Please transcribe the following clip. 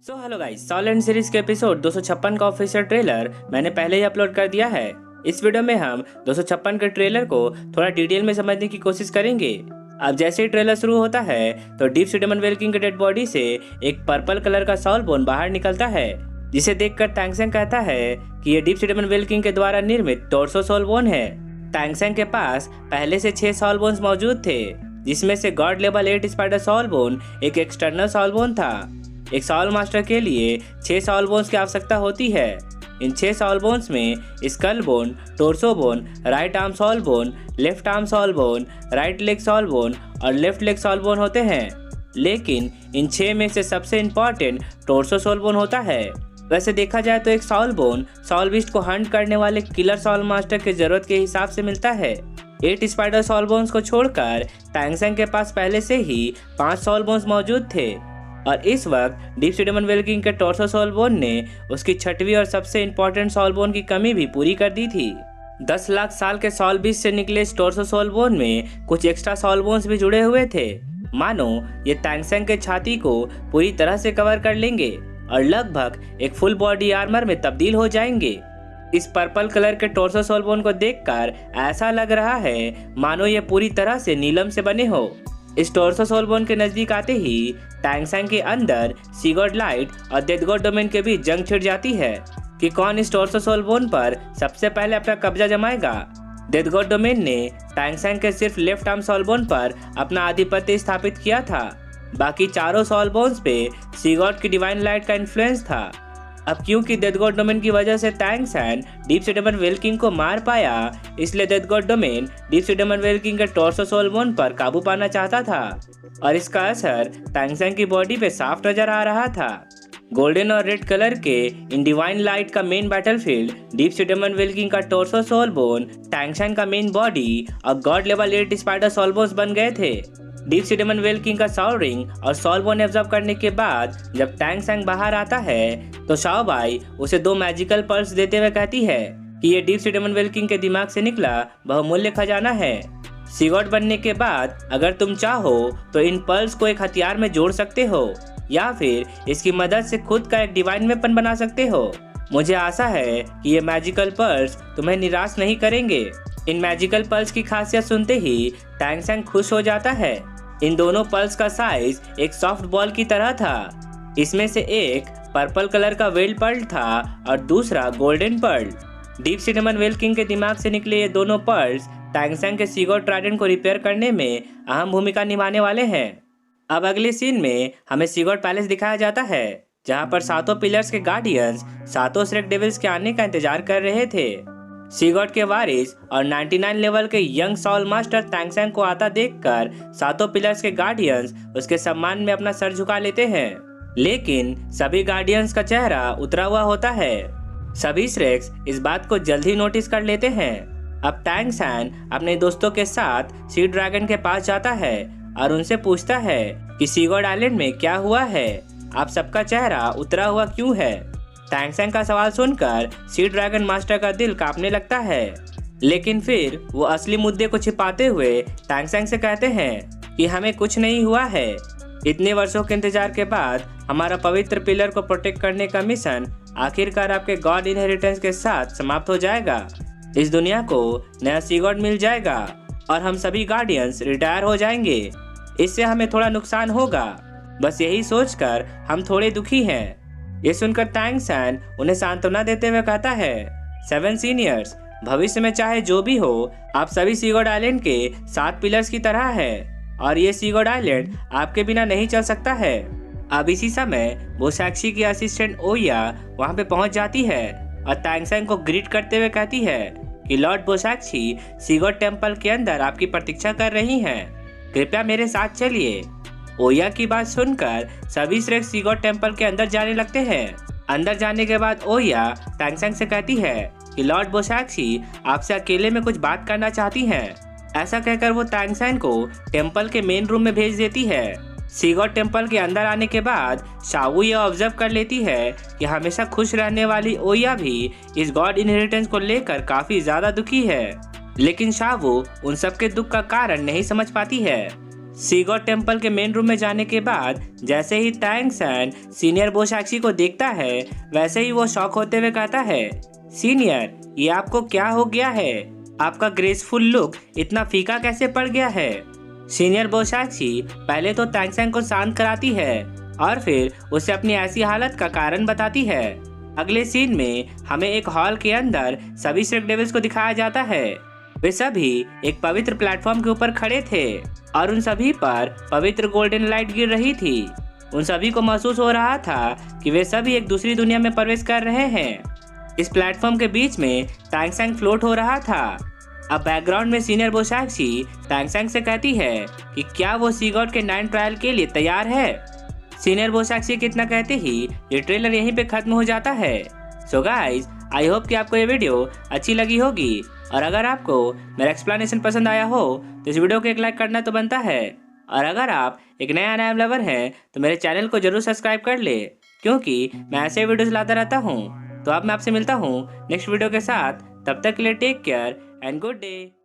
Hello guys, solid series के episode 256 का official trailer मैंने पहले ही अपलोड कर दिया है। इस वीडियो में हम 256 के ट्रेलर को थोड़ा डिटेल में समझने की कोशिश करेंगे। अब जैसे ही ट्रेलर शुरू होता है तो deep sea demon whale king के डेड बॉडी से एक पर्पल कलर का सॉल बोन बाहर निकलता है, जिसे देखकर टैंगसेंग कहता है कि ये deep sea demon whale king के द्वारा निर्मित टोर्सो सॉल बोन है। टैंगसेंग के पास पहले से 6 सॉल बोन्स मौजूद थे, जिसमें से god level 8 spider soul bone एक एक्सटर्नल सॉल बोन था। एक सॉल मास्टर के लिए 6 सॉल बोन्स की आवश्यकता होती है। इन 6 सॉल बोन्स में skull bone, torso bone, right arm soul bone, left arm soul bone, right leg soul bone और लेफ्ट लेग सॉल बोन होते हैं। लेकिन इन 6 में से सबसे इम्पोर्टेंट टोर्सो सॉल बोन होता है। वैसे देखा जाए तो एक सॉल बोन सॉल बीस्ट को हंट करने वाले किलर सॉल मास्टर की जरूरत के हिसाब से मिलता है। 8 स्पाइडर सॉल बोन्स को छोड़कर टैंगसेंग के पास पहले से ही 5 सॉल बोन्स मौजूद थे और इस वक्त deep sea demon whale king के टोर्सो सॉल बोन ने उसकी 6वीं और सबसे इम्पोर्टेंट सॉल बोन की कमी भी पूरी कर दी थी। 10 लाख साल के सॉल बीस्ट से निकले इस टोर्सो सॉल बोन में कुछ एक्स्ट्रा सॉल बोन्स भी जुड़े हुए थे। मानो ये टैंगसेंग के छाती को पूरी तरह से कवर कर लेंगे और लगभग एक फुल बॉडी आर्मर में तब्दील हो जाएंगे। इस पर्पल कलर के टोर्सो सॉल बोन को देखकर ऐसा लग रहा है मानो ये पूरी तरह से नीलम से बने हो। इस टोर्सो सॉल बोन के नजदीक आते ही टैंगसेंग के अंदर सीगॉड लाइट और डेथ गॉड डोमेन के बीच जंग छिड़ जाती है कि कौन इस टोर्सो सॉल बोन पर सबसे पहले अपना कब्जा जमाएगा। डेथ गॉड डोमेन ने टैंगसेंग के सिर्फ लेफ्ट आर्म सॉल बोन पर अपना आधिपत्य स्थापित किया था, बाकी चारों सॉल बोन्स पे सीगॉड की डिवाइन लाइट का इन्फ्लुएंस था। अब क्योंकि डेथ गॉड डोमेन की वजह से टैंगसेंग deep sea demon whale king को मार पाया, इसलिए death god domain deep sea demon whale king के टोर्सो सॉल बोन पर काबू पाना चाहता था और इसका असर टैंगसेंग की बॉडी पे साफ नजर आ रहा था। गोल्डन और रेड कलर के इन डिवाइन लाइट का main battlefield deep sea demon whale king का टोर्सो सॉल बोन, टैंगसेंग का मेन बॉडी और god level 8 spider soul bones बन गए थे। Deep sea demon whale king का सॉल रिंग और सॉल बोन एब्जॉर्ब करने के बाद जब टैंगसेंग बाहर आता है तो शाओ बाई उसे 2 मैजिकल पल्स देते हुए कहती है कि ये deep sea demon whale king के दिमाग से निकला बहुमूल्य खजाना है। सीगॉड बनने के बाद अगर तुम चाहो तो इन पल्स को एक हथियार में जोड़ सकते हो या फिर इसकी मदद से खुद का एक डिवाइन वेपन बना सकते हो। मुझे आशा है कि ये मैजिकल पल्स तुम्हें निराश नहीं करेंगे। इन मैजिकल पल्स की खासियत सुनते ही टैंगसेंग खुश हो जाता है। इन दोनों पल्स का साइज एक सॉफ्ट बॉल की तरह था। इसमें से एक पर्पल कलर का वेल पर्ल था और दूसरा golden pearl. Deep sea demon whale king के दिमाग से निकले ये दोनों पर्ल्स टैंगसेंग के सीगॉड ट्राइडेंट को रिपेयर करने में अहम भूमिका निभाने वाले हैं। अब अगले सीन में हमें सीगॉड पैलेस दिखाया जाता है, जहां पर 7 पिलर्स के गार्डियंस 7 श्रेक डेविल्स के आने का इंतजार कर रहे थे। सीगॉड के वारिस और 99 लेवल के यंग सॉल मास्टर टैंगसेंग को आता देखकर 7 पिलर्स के गार्डियंस उसके सम्मान में अपना सर झुका लेते हैं, लेकिन सभी गार्डियंस का चेहरा उतरा हुआ होता है। सभी श्रेक्स इस बात को जल्द ही नोटिस कर लेते हैं। अब टैंगसेंग अपने दोस्तों के साथ सी ड्रैगन के पास जाता है और उनसे पूछता है कि सीगॉड आइलैंड में क्या हुआ है, आप सबका चेहरा उतरा हुआ क्यों है। टैंगसेंग का सवाल सुनकर सी ड्रैगन मास्टर का दिल कांपने लगता है, लेकिन फिर वो असली मुद्दे को छिपाते हुए टैंगसेंग से कहते हैं कि हमें कुछ नहीं हुआ है। इतने वर्षों के इंतजार के बाद हमारा पवित्र पिलर को प्रोटेक्ट करने का मिशन आखिरकार आपके गॉड इनहेरिटेंस के साथ समाप्त हो जाएगा। इस दुनिया को नया सीगॉड मिल जाएगा और हम सभी गार्डियंस रिटायर हो जाएंगे। इससे हमें थोड़ा नुकसान होगा, बस यही सोचकर हम थोड़े दुखी हैं। ये सुनकर टैंगसेंग उन्हें सांत्वना देते हुए कहता है, 7 सीनियर्स, भविष्य में चाहे जो भी हो, आप सभी सीगॉड आइलैंड के 7 पिलर्स की तरह है और ये सीगॉड आइलैंड आपके बिना नहीं चल सकता है। अब इसी समय बोसाक्षी की असिस्टेंट ओया वहाँ पे पहुँच जाती है और टैंगसेंग को ग्रीट करते हुए कहती है कि लॉर्ड बोसाक्षी सीगॉड टेम्पल के अंदर आपकी प्रतीक्षा कर रही हैं, कृपया मेरे साथ चलिए। ओया की बात सुनकर सभी श्रेक सीगॉड टेम्पल के अंदर जाने लगते हैं। अंदर जाने के बाद ओया टैंगसेंग से कहती है कि लॉर्ड बोसाक्षी आपसे अकेले में कुछ बात करना चाहती हैं। ऐसा कहकर वो टैंगसेंग को टेम्पल के मेन रूम में भेज देती है। सीगॉड टेम्पल के अंदर आने के बाद शावू यह ऑब्जर्व कर लेती है कि हमेशा खुश रहने वाली ओया भी इस गॉड इनहेरिटेंस को लेकर काफी ज्यादा दुखी है, लेकिन शावू उन सबके दुख का कारण नहीं समझ पाती है। सीगॉट टेम्पल के मेन रूम में जाने के बाद जैसे ही टैंग सैन सीनियर बोशाक्सी को देखता है वैसे ही वो शॉक होते हुए कहता है, सीनियर, ये आपको क्या हो गया है? आपका ग्रेसफुल लुक इतना फीका कैसे पड़ गया है? सीनियर बोशाक्सी पहले तो टैंग सैन को शांत कराती है और फिर उसे अपनी ऐसी हालत का कारण बताती है। अगले सीन में हमें एक हॉल के अंदर सभी श्रेक डेविल्स को दिखाया जाता है। वे सभी एक पवित्र प्लेटफॉर्म के ऊपर खड़े थे और उन सभी पर पवित्र गोल्डन लाइट गिर रही थी। उन सभी को महसूस हो रहा था कि वे सभी एक दूसरी दुनिया में प्रवेश कर रहे हैं। इस प्लेटफॉर्म के बीच में टैंग सैंग फ्लोट हो रहा था। अब बैकग्राउंड में सीनियर बोशाक्सी टैंग सैंग से कहती है कि क्या वो सीगॉट के 9 ट्रायल के लिए तैयार है। सीनियर बोशाक्सी के इतना कहते ही ये ट्रेलर यहीं पे खत्म हो जाता है। सो गाइज, आई होप कि आपको ये वीडियो अच्छी लगी होगी और अगर आपको मेरा एक्सप्लेनेशन पसंद आया हो तो इस वीडियो को एक लाइक करना तो बनता है। और अगर आप एक नया अनाम लवर हैं तो मेरे चैनल को जरूर सब्सक्राइब कर ले, क्योंकि मैं ऐसे वीडियोस लाता रहता हूँ। तो अब मैं आपसे मिलता हूँ नेक्स्ट वीडियो के साथ। तब तक के लिए take care and good day.